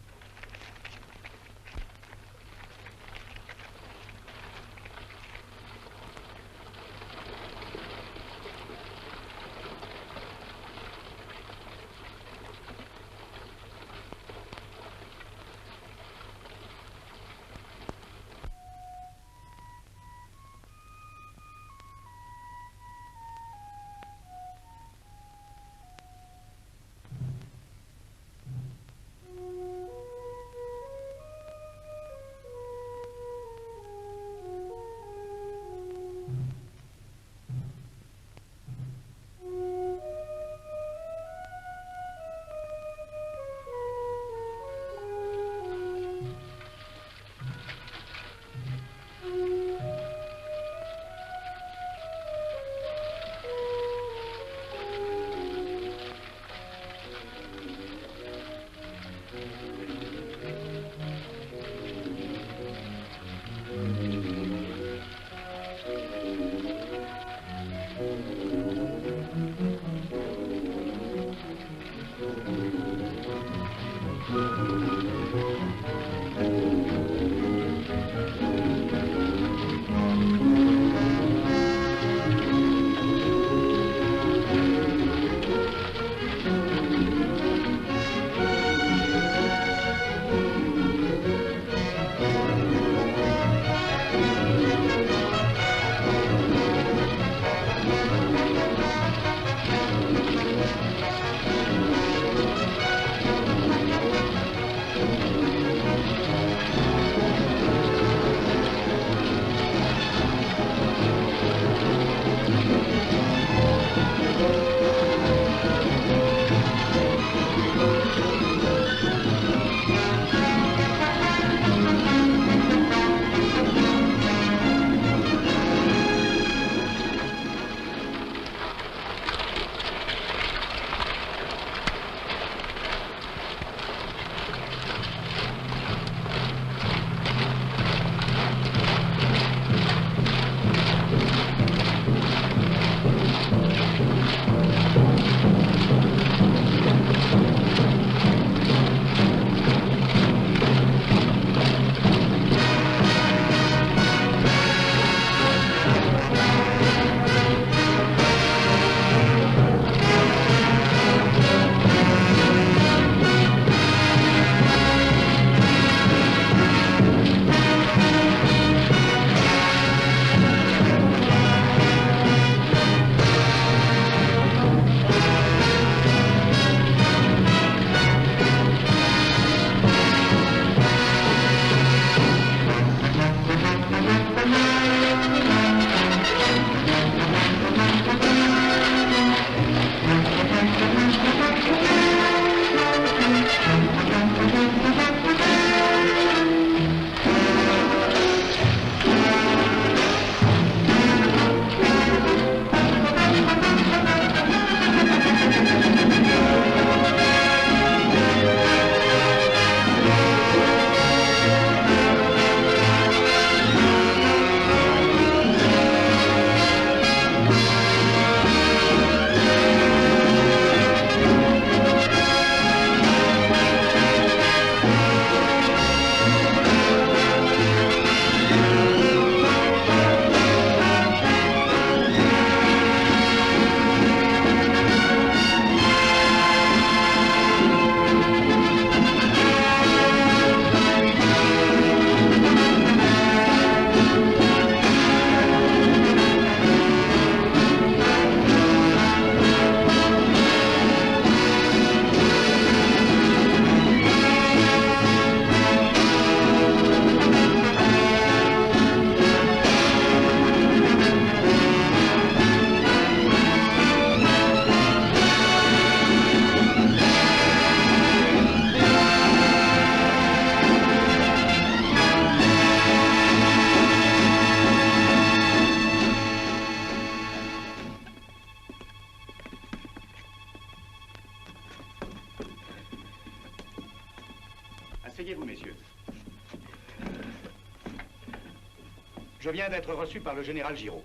Je viens d'être reçu par le général Giraud.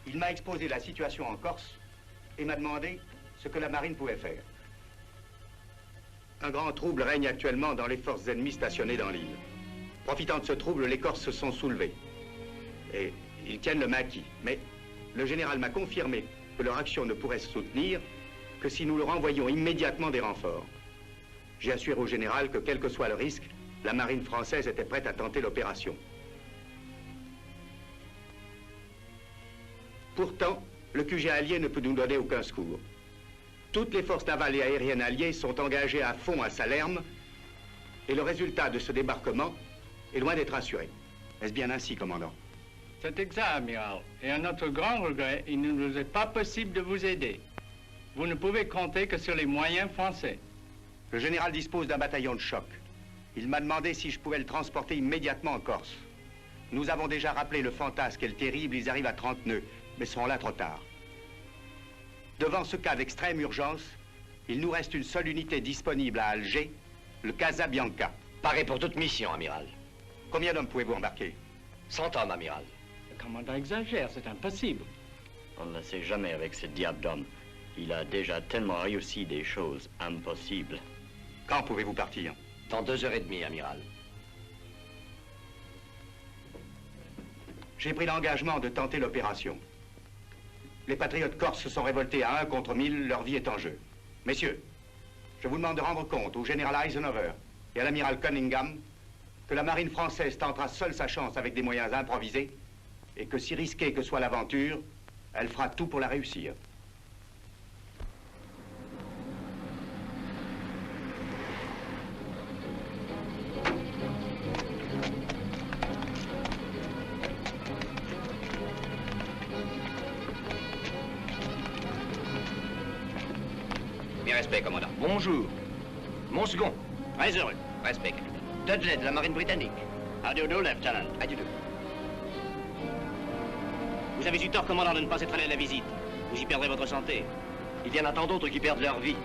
Il m'a exposé la situation en Corse et m'a demandé ce que la marine pouvait faire. Un grand trouble règne actuellement dans les forces ennemies stationnées dans l'île. Profitant de ce trouble, les Corses se sont soulevés. Et ils tiennent le maquis. Mais le général m'a confirmé que leur action ne pourrait se soutenir que si nous leur envoyions immédiatement des renforts. J'ai assuré au général que, quel que soit le risque, la marine française était prête à tenter l'opération. Pourtant, le QG allié ne peut nous donner aucun secours. Toutes les forces navales et aériennes alliées sont engagées à fond à Salerme et le résultat de ce débarquement est loin d'être assuré. Est-ce bien ainsi, commandant? C'est exact, amiral. Et à notre grand regret, il ne nous est pas possible de vous aider. Vous ne pouvez compter que sur les moyens français. Le général dispose d'un bataillon de choc. Il m'a demandé si je pouvais le transporter immédiatement en Corse. Nous avons déjà rappelé le Fantasque et le Terrible, ils arrivent à 30 nœuds, mais seront là trop tard. Devant ce cas d'extrême urgence, il nous reste une seule unité disponible à Alger, le Casabianca. Paré pour toute mission, amiral. Combien d'hommes pouvez-vous embarquer? 100 hommes, amiral. Le commandant exagère, c'est impossible. On ne le sait jamais avec ce diable d'homme. Il a déjà tellement réussi des choses impossibles. Quand pouvez-vous partir? Dans 2h30, amiral. J'ai pris l'engagement de tenter l'opération. Les patriotes corses se sont révoltés à 1 contre 1000, leur vie est en jeu. Messieurs, je vous demande de rendre compte au général Eisenhower et à l'amiral Cunningham que la marine française tentera seule sa chance avec des moyens improvisés et que si risquée que soit l'aventure, elle fera tout pour la réussir. Mes respects, commandant. Bonjour. Mon second. Très heureux. Respect, capitaine. Dudley de la marine britannique. How do you do, lieutenant? How do you do? Vous avez eu tort, commandant, de ne pas être allé à la visite. Vous y perdrez votre santé. Il y en a tant d'autres qui perdent leur vie.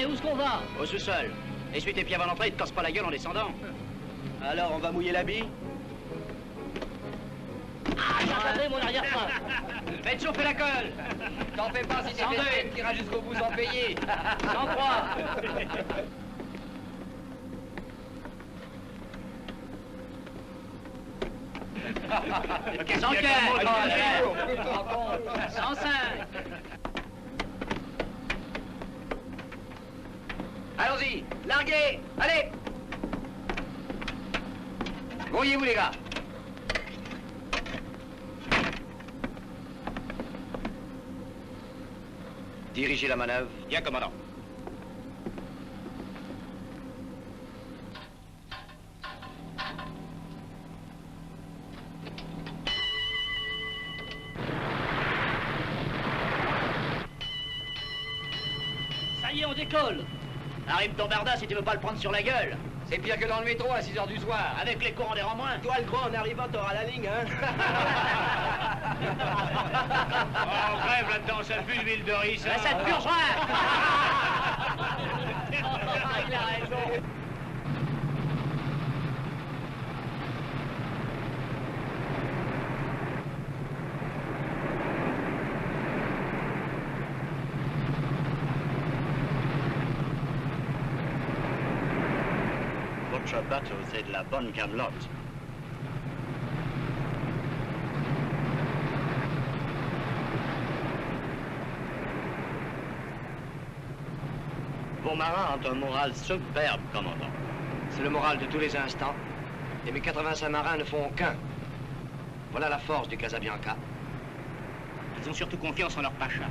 Où est-ce qu'on va? Au sous-sol. Essuie tes pieds avant l'entrée et te casse pas la gueule en descendant. Alors, on va mouiller l'habit? J'attendrai mon arrière-train. Faites chauffer la colle. T'en fais pas si c'est fait, t'iras jusqu'au bout sans payer. 103. Ok, 104. 105. Allons-y, larguez, allez. Grouillez-vous, les gars. Dirigez la manœuvre. Bien, commandant. Ça y est, on décolle. Arrive ton barda si tu veux pas le prendre sur la gueule. C'est pire que dans le métro à 6h du soir. Avec les courants d'air en moins. Toi, le grand, en arrivant, t'auras la ligne, hein. Oh, bref, là-dedans, ça pue l'huile de riz, ça. Ça te purgera. Il a raison. Votre bateau, c'est de la bonne camelote. Vos marins ont un moral superbe, commandant. C'est le moral de tous les instants. Et mes 85 marins ne font qu'un. Voilà la force du Casabianca. Ils ont surtout confiance en leur pacha.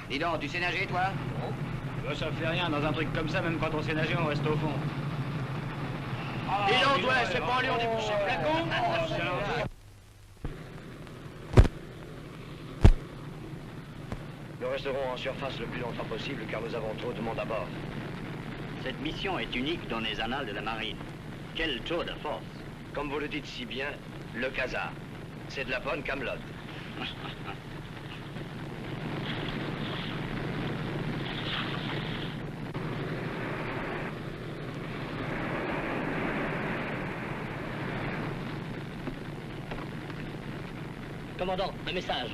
Dis donc, tu sais nager, toi? Non. Ça fait rien, dans un truc comme ça, même quand on sait nager, on reste au fond. Dis donc, toi, c'est pas lui, on dit coucher flacon? Nous resterons en surface le plus longtemps possible, car nous avons trop de monde à bord. Cette mission est unique dans les annales de la marine. Quel tour de force! Comme vous le dites si bien, le Casa. C'est de la bonne camelote. Commandant, un message.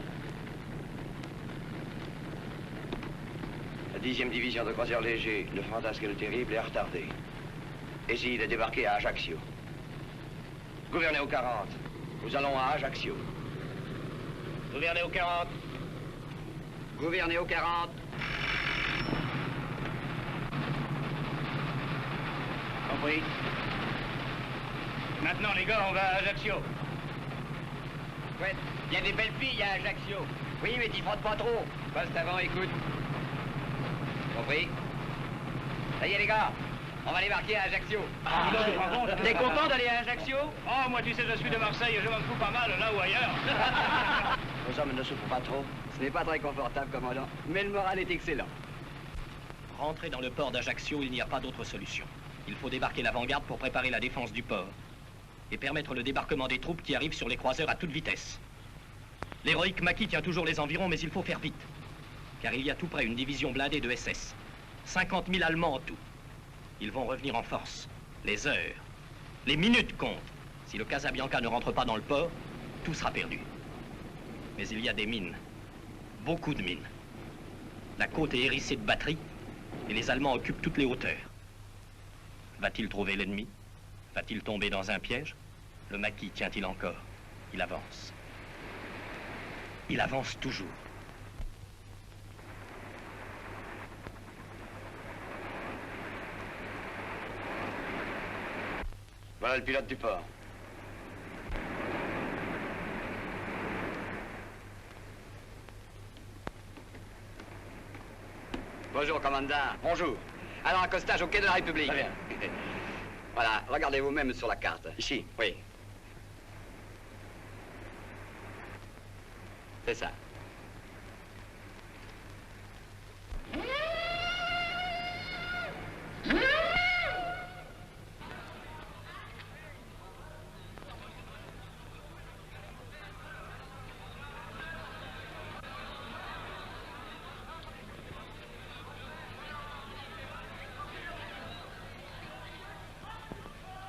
La 10e division de croisière léger, le Fantasque et le Terrible, est retardée. Essayez de débarquer à Ajaccio. Gouvernez au 40. Nous allons à Ajaccio. Gouvernez au 40. Gouvernez au 40. Compris. Maintenant, les gars, on va à Ajaccio. Ouais, il y a des belles filles à Ajaccio. Oui, mais t'y frottes pas trop. Passe avant, écoute. Compris? Ça y est, les gars. On va débarquer à Ajaccio. T'es content d'aller à Ajaccio? Oh, moi, tu sais, je suis de Marseille, je m'en fous pas mal, là ou ailleurs. Nos hommes ne souffrent pas trop. Ce n'est pas très confortable, commandant, mais le moral est excellent. Rentrez dans le port d'Ajaccio, il n'y a pas d'autre solution. Il faut débarquer l'avant-garde pour préparer la défense du port et permettre le débarquement des troupes qui arrivent sur les croiseurs à toute vitesse. L'héroïque Maquis tient toujours les environs, mais il faut faire vite, car il y a tout près une division blindée de SS. 50 000 Allemands en tout. Ils vont revenir en force. Les heures, les minutes comptent. Si le Casabianca ne rentre pas dans le port, tout sera perdu. Mais il y a des mines. Beaucoup de mines. La côte est hérissée de batteries et les Allemands occupent toutes les hauteurs. Va-t-il trouver l'ennemi? Va-t-il tomber dans un piège? Le Maquis tient-il encore? Il avance. Il avance toujours. Voilà le pilote du port. Bonjour, commandant. Bonjour. Alors, accostage au quai de la République. Très bien. Voilà, regardez vous-même sur la carte. Ici? Oui. C'est ça.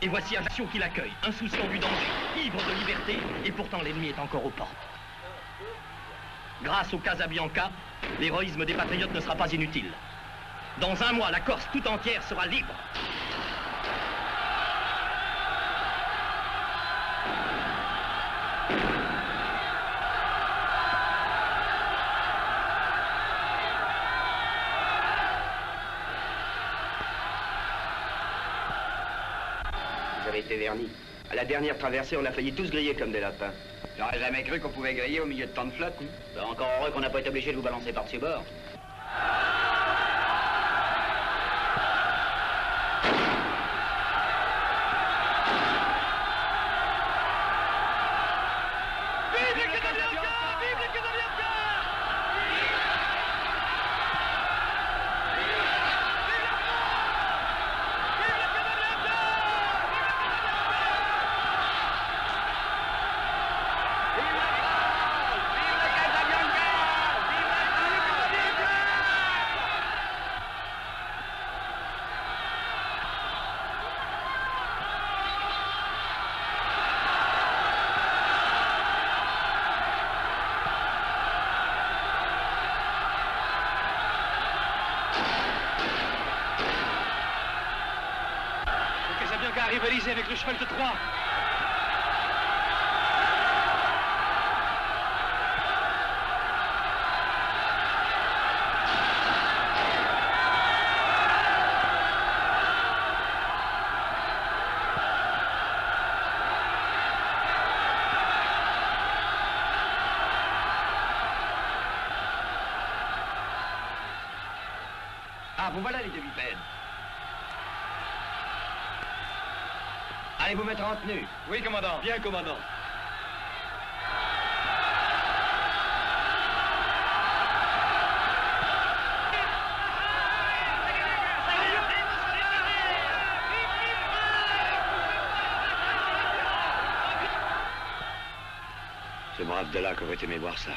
Et voici Ajaccio qui l'accueille, insouciant du danger, ivre de liberté, et pourtant l'ennemi est encore aux portes. Grâce au Casabianca, l'héroïsme des patriotes ne sera pas inutile. Dans un mois, la Corse tout entière sera libre. Vous avez été vernis. À la dernière traversée, on a failli tous griller comme des lapins. J'aurais jamais cru qu'on pouvait griller au milieu de tant de flotte. Hein. Ben, encore heureux qu'on n'a pas été obligé de vous balancer par-dessus bord. Rivaliser avec le cheval de Troie. vous voilà les deux bipèdes. Allez vous mettre en tenue. Oui, commandant. Bien, commandant. Ce brave Delac aurait aimé voir ça.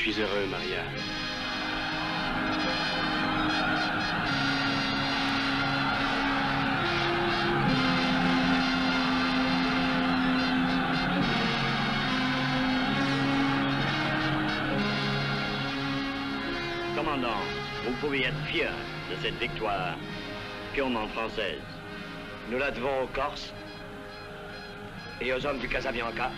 Je suis heureux, Maria. Commandant, vous pouvez être fier de cette victoire purement française. Nous la devons aux Corses et aux hommes du Casabianca.